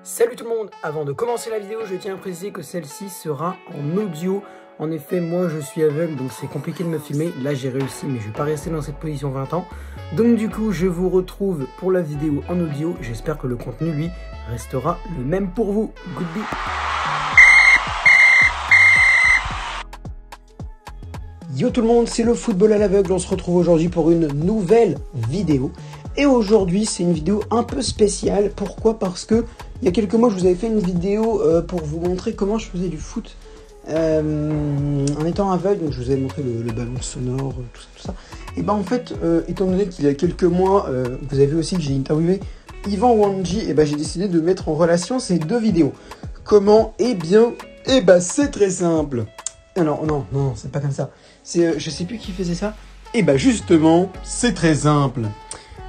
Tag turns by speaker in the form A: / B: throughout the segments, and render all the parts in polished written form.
A: Salut tout le monde, avant de commencer la vidéo, je tiens à préciser que celle-ci sera en audio. En effet, moi je suis aveugle, donc c'est compliqué de me filmer. Là j'ai réussi, mais je vais pas rester dans cette position 20 ans. Donc du coup, je vous retrouve pour la vidéo en audio. J'espère que le contenu, lui, restera le même pour vous. Goodbye. Yo tout le monde, c'est le football à l'aveugle. On se retrouve aujourd'hui pour une nouvelle vidéo. Et aujourd'hui, c'est une vidéo un peu spéciale. Pourquoi? Parce que il y a quelques mois, je vous avais fait une vidéo pour vous montrer comment je faisais du foot en étant aveugle. Donc, je vous avais montré le ballon sonore, tout ça. Et ben en fait, étant donné qu'il y a quelques mois, vous avez vu aussi que j'ai interviewé Yvan Wanji, et ben j'ai décidé de mettre en relation ces deux vidéos. Comment? Eh bien, c'est très simple. Alors, non, c'est pas comme ça. C'est, je sais plus qui faisait ça. Et ben justement, c'est très simple.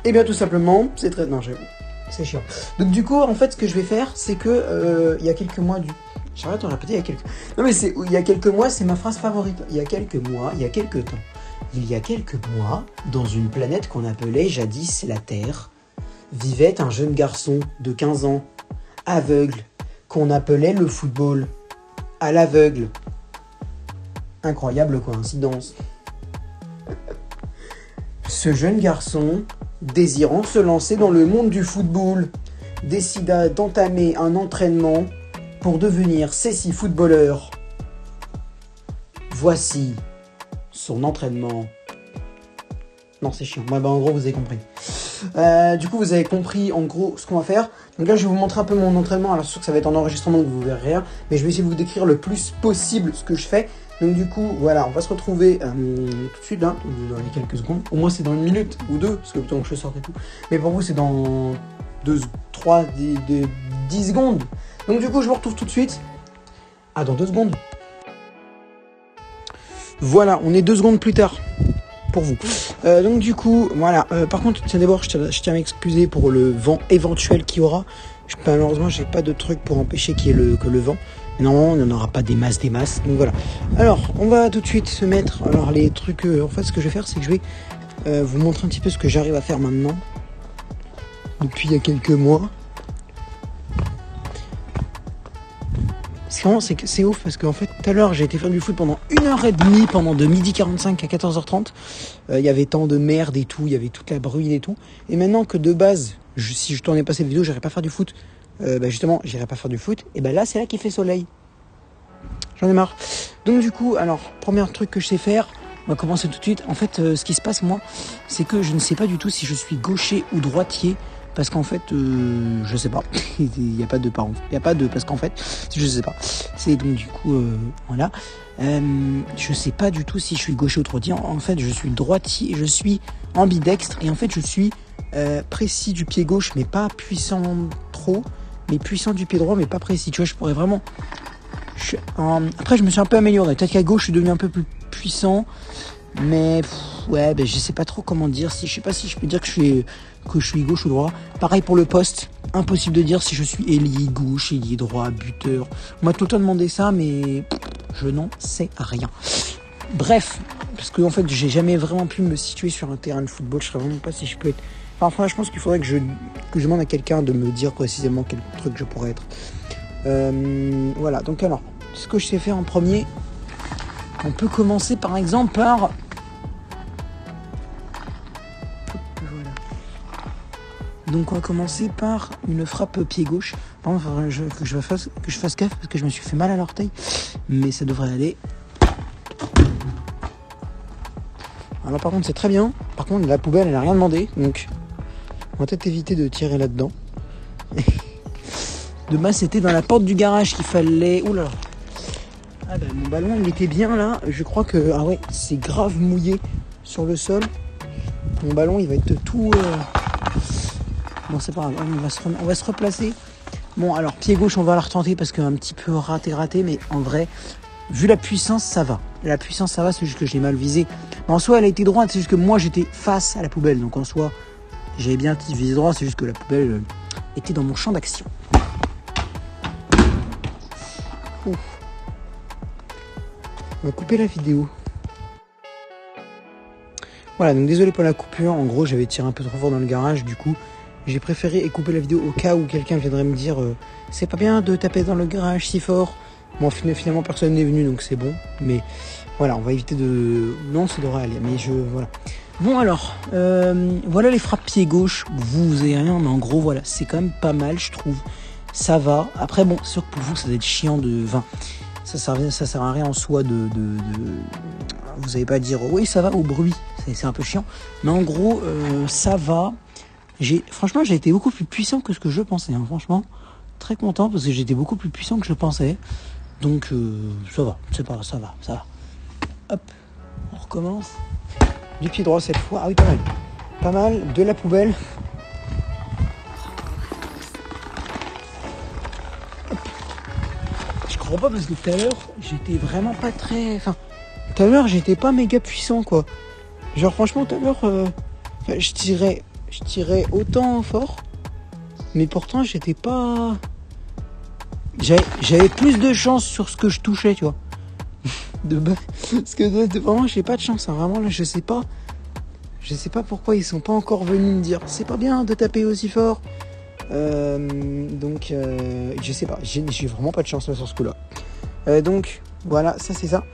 A: Et bien tout simplement, c'est très... Non, c'est chiant. Donc du coup, en fait, ce que je vais faire, c'est que il y a quelques mois J'arrête de répéter, il y a quelques... Non mais c'est... Il y a quelques mois, c'est ma phrase favorite. Il y a quelques mois, il y a quelques temps. Il y a quelques mois, dans une planète qu'on appelait jadis la Terre, vivait un jeune garçon de 15 ans, aveugle, qu'on appelait le football à l'aveugle. Incroyable coïncidence. Ce jeune garçon, désirant se lancer dans le monde du football, décida d'entamer un entraînement pour devenir sexy footballeur. Voici son entraînement. Non, c'est chiant. Ouais, en gros, vous avez compris. Du coup, vous avez compris en gros ce qu'on va faire. Donc là, je vais vous montrer un peu mon entraînement. Alors, c'est sûr que ça va être en enregistrement, donc vous verrez rien. Mais je vais essayer de vous décrire le plus possible ce que je fais. Donc du coup, voilà, on va se retrouver tout de suite, là, dans les quelques secondes. Au moins, c'est dans une minute ou deux, parce que le temps que je sorte et tout. Mais pour vous, c'est dans 10 secondes. Donc du coup, je vous retrouve tout de suite. Ah, dans 2 secondes. Voilà, on est 2 secondes plus tard. Pour vous. Donc du coup, voilà. Par contre, d'abord, je tiens à m'excuser pour le vent éventuel qu'il y aura. Malheureusement, j'ai pas de truc pour empêcher qu'il y ait que le vent. Mais normalement, il n'y en aura pas des masses. Donc voilà. Alors, on va tout de suite se mettre. Alors, les trucs. En fait, ce que je vais faire, c'est que je vais vous montrer un petit peu ce que j'arrive à faire maintenant. Depuis il y a quelques mois. C'est ouf parce qu'en fait, tout à l'heure, j'ai été faire du foot pendant 1h30, pendant de 12h45 à 14h30. Il y avait tant de merde et tout, il y avait toute la bruine et tout. Et maintenant que de base, si je tournais pas cette vidéo, j'irais pas faire du foot. Justement, j'irais pas faire du foot. Et là, c'est là qu'il fait soleil. J'en ai marre. Donc du coup, alors, premier truc que je sais faire, on va commencer tout de suite. En fait, ce qui se passe, moi, c'est que je ne sais pas du tout si je suis gaucher ou droitier. Parce qu'en fait, je sais pas. Il n'y a pas de parents. Il n'y a pas de... Parce qu'en fait, je sais pas. C'est donc du coup, voilà. Je sais pas du tout si je suis gaucher ou droitier. En fait, je suis droitier. Je suis ambidextre. Et en fait, je suis précis du pied gauche, mais pas puissant trop. Mais puissant du pied droit, mais pas précis. Tu vois, je pourrais vraiment... Après, je me suis un peu amélioré. Peut-être qu'à gauche, je suis devenu un peu plus puissant. Mais ouais, je sais pas trop comment dire. Je sais pas si je peux dire que je suis gauche ou droit. Pareil pour le poste. Impossible de dire si je suis ailier gauche, ailier droit, buteur. On m'a tout le temps demandé ça, mais je n'en sais rien. Bref, parce que en fait, j'ai jamais vraiment pu me situer sur un terrain de football. Je sais vraiment pas si je peux être. Enfin, je pense qu'il faudrait que je demande à quelqu'un de me dire précisément quel truc je pourrais être. Voilà. Donc alors, ce que je sais faire en premier. On peut commencer par exemple par... Voilà. Donc on va commencer par une frappe pied gauche. Par contre, il faudrait que je fasse gaffe parce que je me suis fait mal à l'orteil. Mais ça devrait aller. Alors par contre c'est très bien. Par contre la poubelle elle a rien demandé. Donc on va peut-être éviter de tirer là-dedans. De base c'était dans la porte du garage qu'il fallait... Oula. Ah mon ballon il était bien là, je crois que c'est grave mouillé sur le sol. Mon ballon il va être tout... Bon c'est pas grave, on va se replacer. Bon alors pied gauche on va la retenter parce qu'un petit peu raté, mais en vrai, vu la puissance ça va. La puissance ça va, c'est juste que j'ai mal visé. En soi elle a été droite, c'est juste que moi j'étais face à la poubelle. Donc en soi j'avais bien visé droit, c'est juste que la poubelle était dans mon champ d'action. Ouf. On va couper la vidéo. Voilà, donc désolé pour la coupure. En gros, j'avais tiré un peu trop fort dans le garage. Du coup, j'ai préféré couper la vidéo au cas où quelqu'un viendrait me dire c'est pas bien de taper dans le garage si fort. Bon, finalement personne n'est venu, donc c'est bon. Mais voilà, on va éviter de... Non, ça devrait aller, mais voilà. Bon alors, voilà les frappes pied gauche. Vous avez rien, mais en gros, voilà, c'est quand même pas mal, je trouve. Ça va. Après, bon, c'est sûr que pour vous, ça doit être chiant de... Enfin, ça sert à rien en soi de... Vous n'allez pas dire, oui, ça va au bruit. C'est un peu chiant. Mais en gros, ça va. Franchement, j'ai été beaucoup plus puissant que ce que je pensais. Hein. Franchement, très content parce que j'étais beaucoup plus puissant que je pensais. Donc, ça va. C'est pas grave, ça va. Hop, on recommence. Du pied droit cette fois. Ah oui, pas mal. Pas mal. De la poubelle. Hop. Je crois pas parce que tout à l'heure, j'étais vraiment pas très... Enfin, tout à l'heure, j'étais pas méga puissant, quoi. Genre, franchement, tout à l'heure, je tirais autant fort. Mais pourtant, j'étais pas... J'avais plus de chance sur ce que je touchais, tu vois. Parce que vraiment, j'ai pas de chance. Hein. Vraiment, là, je sais pas pourquoi ils sont pas encore venus me dire c'est pas bien de taper aussi fort. Donc, je sais pas. J'ai vraiment pas de chance là sur ce coup-là. Donc, voilà, ça c'est ça.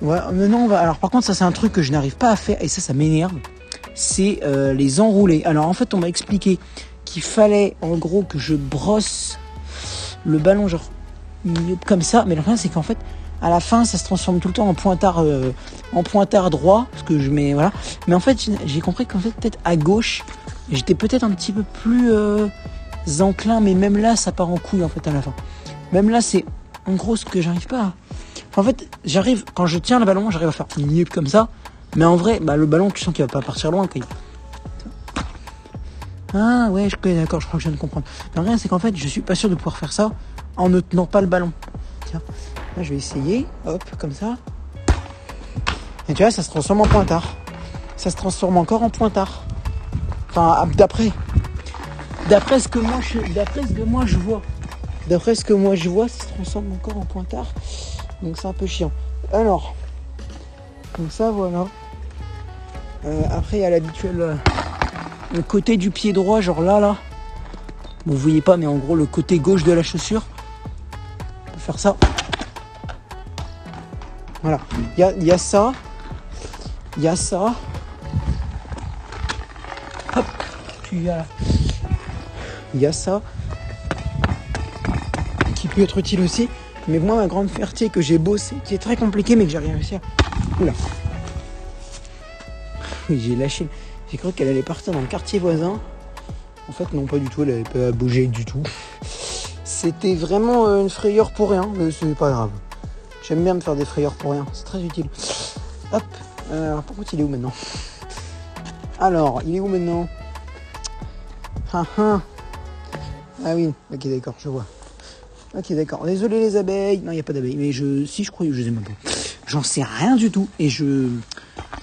A: Voilà, maintenant, alors par contre, ça c'est un truc que je n'arrive pas à faire et ça m'énerve. C'est les enrouler. Alors en fait, on m'a expliqué qu'il fallait en gros que je brosse le ballon genre comme ça. Mais le problème, c'est qu'en fait, à la fin, ça se transforme tout le temps en pointard droit, parce que je mets voilà. Mais en fait, j'ai compris qu'en fait, peut-être à gauche, j'étais peut-être un petit peu plus enclin, mais même là, ça part en couille en fait à la fin. Même là, c'est en gros ce que j'arrive pas à... Enfin, en fait, quand je tiens le ballon, j'arrive à faire comme ça. Mais en vrai, le ballon, tu sens qu'il va pas partir loin. Quand Ah ouais, d'accord, je crois que je viens de comprendre. Mais rien, c'est qu'en fait, je suis pas sûr de pouvoir faire ça en ne tenant pas le ballon. Tiens, là, je vais essayer. Hop, comme ça. Et tu vois, ça se transforme en pointard. Ça se transforme encore en pointard. Enfin, d'après ce que moi je vois. D'après ce que moi je vois, ça se transforme encore en pointard. Donc c'est un peu chiant. Alors, donc ça voilà. Après il y a l'habituel le côté du pied droit, genre là. Bon, vous voyez pas, mais en gros le côté gauche de la chaussure. On peut faire ça. Voilà. Il y a ça. Il y a ça. Hop. Puis il y a ça. Qui peut être utile aussi. Mais moi, ma grande fierté que j'ai bossé, qui est très compliqué, mais que j'ai rien réussi à... Oula. J'ai lâché. J'ai cru qu'elle allait partir dans le quartier voisin. En fait, non, pas du tout. Elle n'avait pas bougé du tout. C'était vraiment une frayeur pour rien, mais c'est pas grave. J'aime bien me faire des frayeurs pour rien. C'est très utile. Hop. Alors, par contre, il est où maintenant ? Alors, il est où maintenant ? Ah oui, ok, d'accord, je vois. Ok, d'accord. Désolé les abeilles. Non, il n'y a pas d'abeilles. Mais je crois que je les aime un peu. J'en sais rien du tout. Et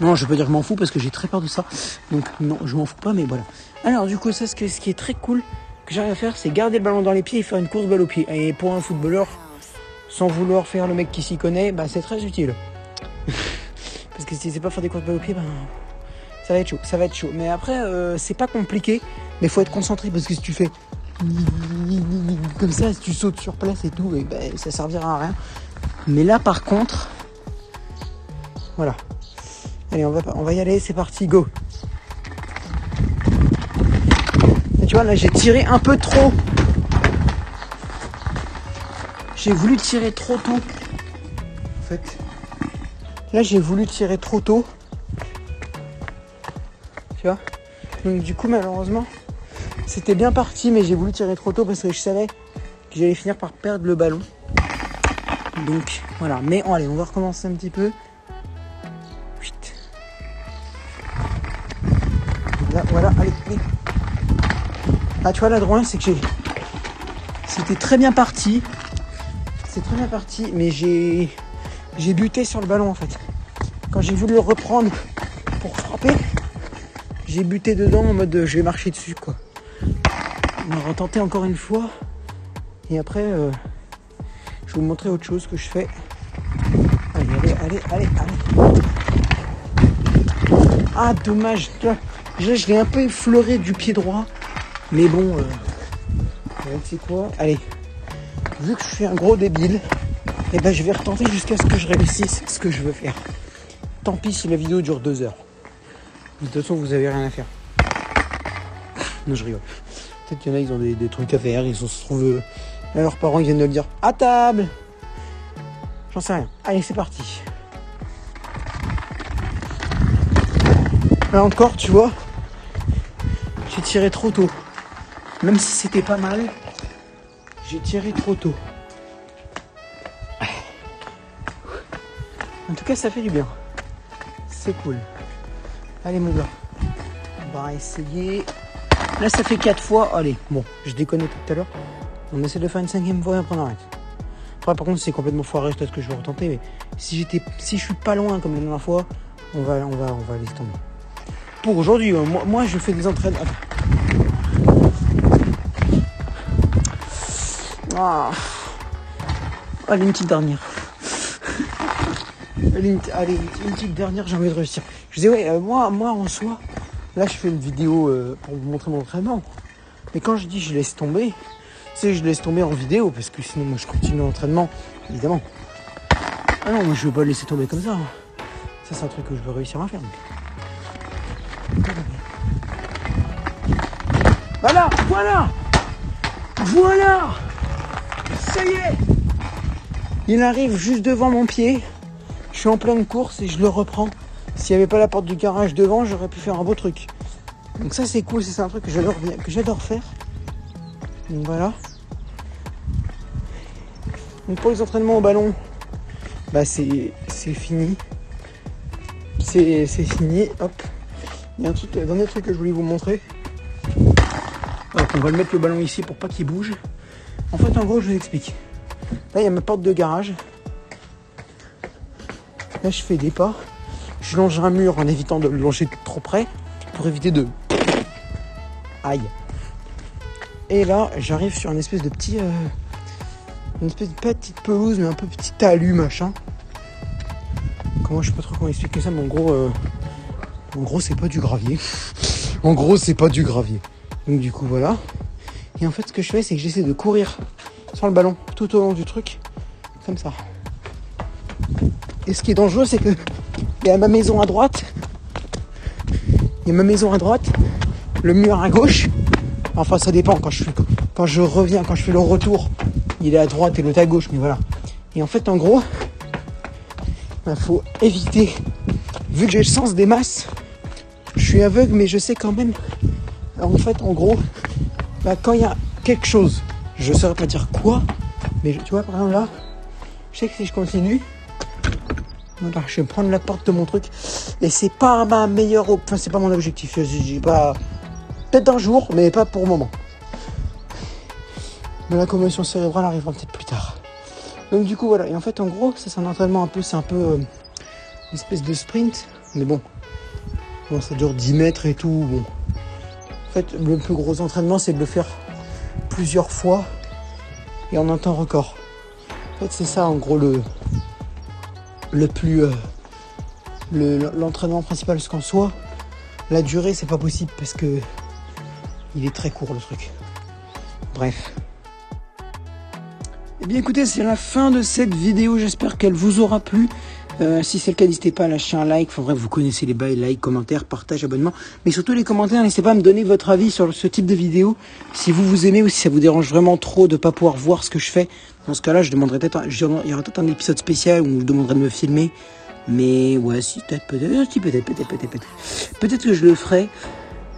A: non, je peux dire que je m'en fous parce que j'ai très peur de ça. Donc, non, je m'en fous pas, mais voilà. Alors, du coup, ça, ce qui est très cool que j'arrive à faire, c'est garder le ballon dans les pieds et faire une course balle au pied. Et pour un footballeur, sans vouloir faire le mec qui s'y connaît, c'est très utile. Parce que si c'est pas faire des courses balle au pied, ça va être chaud. Mais après, c'est pas compliqué. Mais faut être concentré parce que si tu fais comme ça, si tu sautes sur place et tout, et ça servira à rien. Mais là, par contre, voilà. Allez, on va y aller, c'est parti, go. Et tu vois, là, j'ai tiré un peu trop. J'ai voulu tirer trop tôt. En fait, là, j'ai voulu tirer trop tôt. Tu vois ? Donc, du coup, malheureusement, c'était bien parti, mais j'ai voulu tirer trop tôt parce que je savais que j'allais finir par perdre le ballon. Donc, voilà. Mais allez, on va recommencer un petit peu. Là, voilà, allez. Ah, tu vois, là, droit, c'est que c'était très bien parti. C'est très bien parti, mais j'ai buté sur le ballon, en fait. Quand j'ai voulu le reprendre pour frapper, j'ai buté dedans en mode je vais marcher dessus, quoi. On va retenter encore une fois. Et après, je vais vous montrer autre chose que je fais. Allez. Ah, dommage. Là, je l'ai un peu effleuré du pied droit. Mais bon, c'est quoi? Allez, vu que je suis un gros débile, et ben je vais retenter jusqu'à ce que je réussisse ce que je veux faire. Tant pis si la vidéo dure 2 heures. De toute façon, vous avez rien à faire. Non, je rigole. Peut-être qu'il y en a, ils ont des trucs à faire, ils se trouvent... leurs parents, ils viennent de le dire. À table! J'en sais rien. Allez, c'est parti. Là encore, tu vois, j'ai tiré trop tôt. Même si c'était pas mal, j'ai tiré trop tôt. En tout cas, ça fait du bien. C'est cool. Allez, mon gars. On va essayer. Là, ça fait 4 fois. Allez, bon, je déconne tout à l'heure. On essaie de faire une 5e fois et après on arrête. Après, par contre, c'est complètement foiré, peut-être que je vais retenter. Mais si je suis pas loin comme la dernière fois, on va laisser tomber. Pour aujourd'hui, moi, je fais des entraînements. Allez, une petite dernière. Allez, une petite dernière, j'ai envie de réussir. Je disais, ouais, moi, en soi, là, je fais une vidéo pour vous montrer mon entraînement. Mais quand je dis je laisse tomber, c'est je laisse tomber en vidéo, parce que sinon, moi, je continue l'entraînement, évidemment. Ah non, moi, je veux pas le laisser tomber comme ça. Ça, c'est un truc que je veux réussir à faire. Voilà. Ça y est. Il arrive juste devant mon pied. Je suis en pleine course et je le reprends. S'il n'y avait pas la porte du garage devant, j'aurais pu faire un beau truc. Donc ça, c'est cool. C'est un truc que j'adore faire. Donc voilà. Donc pour les entraînements au ballon, bah c'est fini. C'est fini. Hop. Il y a un dernier truc que je voulais vous montrer. Hop, on va le mettre le ballon ici pour pas qu'il bouge. En fait, en gros, je vous explique. Là, il y a ma porte de garage. Là, je fais des pas. Je longe un mur en évitant de le longer trop près pour éviter de... Aïe. Et là, j'arrive sur une espèce de petit... une espèce de petite pelouse, mais un peu petit talus, machin. Je sais pas trop comment expliquer ça, mais en gros, c'est pas du gravier. Donc du coup, voilà. Et en fait, ce que je fais, c'est que j'essaie de courir sur le ballon tout au long du truc, comme ça. Et ce qui est dangereux, c'est que il y a ma maison à droite. Le mur à gauche. Enfin, ça dépend. Quand je fais le retour, il est à droite et l'autre à gauche. Mais voilà. Et en fait, en gros, il faut éviter. Vu que j'ai le sens des masses, je suis aveugle, mais je sais quand même. En fait, en gros, quand il y a quelque chose, je ne saurais pas dire quoi, mais tu vois, par exemple là, je sais que si je continue, voilà, je vais prendre la porte de mon truc, et c'est pas ma meilleure, enfin c'est pas mon objectif, je dis pas, peut-être un jour, mais pas pour le moment. Mais la commotion cérébrale arrivera peut-être plus tard. Donc du coup voilà, et en fait en gros, ça c'est un entraînement c'est un peu une espèce de sprint, mais bon, ça dure 10 mètres et tout, bon. En fait, le plus gros entraînement, c'est de le faire plusieurs fois et en un temps record. En fait, c'est ça, en gros, l'entraînement principal. Parce qu'en soi, la durée, c'est pas possible parce que il est très court, le truc. Bref. Eh bien, écoutez, c'est la fin de cette vidéo. J'espère qu'elle vous aura plu. Si c'est le cas, n'hésitez pas à lâcher un like. Enfin bref, vous connaissez les bails, like, commentaires, partage, abonnement. Mais surtout les commentaires, n'hésitez pas à me donner votre avis sur ce type de vidéo. Si vous aimez ou si ça vous dérange vraiment trop de pas pouvoir voir ce que je fais. Dans ce cas-là, il y aura peut-être un épisode spécial où je vous demanderai de me filmer. Mais ouais, peut-être que je le ferai.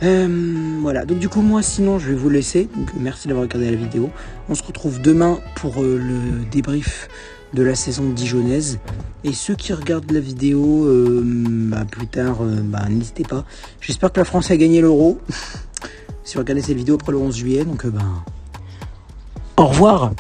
A: Voilà, donc du coup moi sinon je vais vous laisser. Donc, merci d'avoir regardé la vidéo. On se retrouve demain pour le débrief de la saison dijonnaise. Et ceux qui regardent la vidéo plus tard, n'hésitez pas. J'espère que la France a gagné l'Euro. Si vous regardez cette vidéo après le 11 juillet, donc au revoir.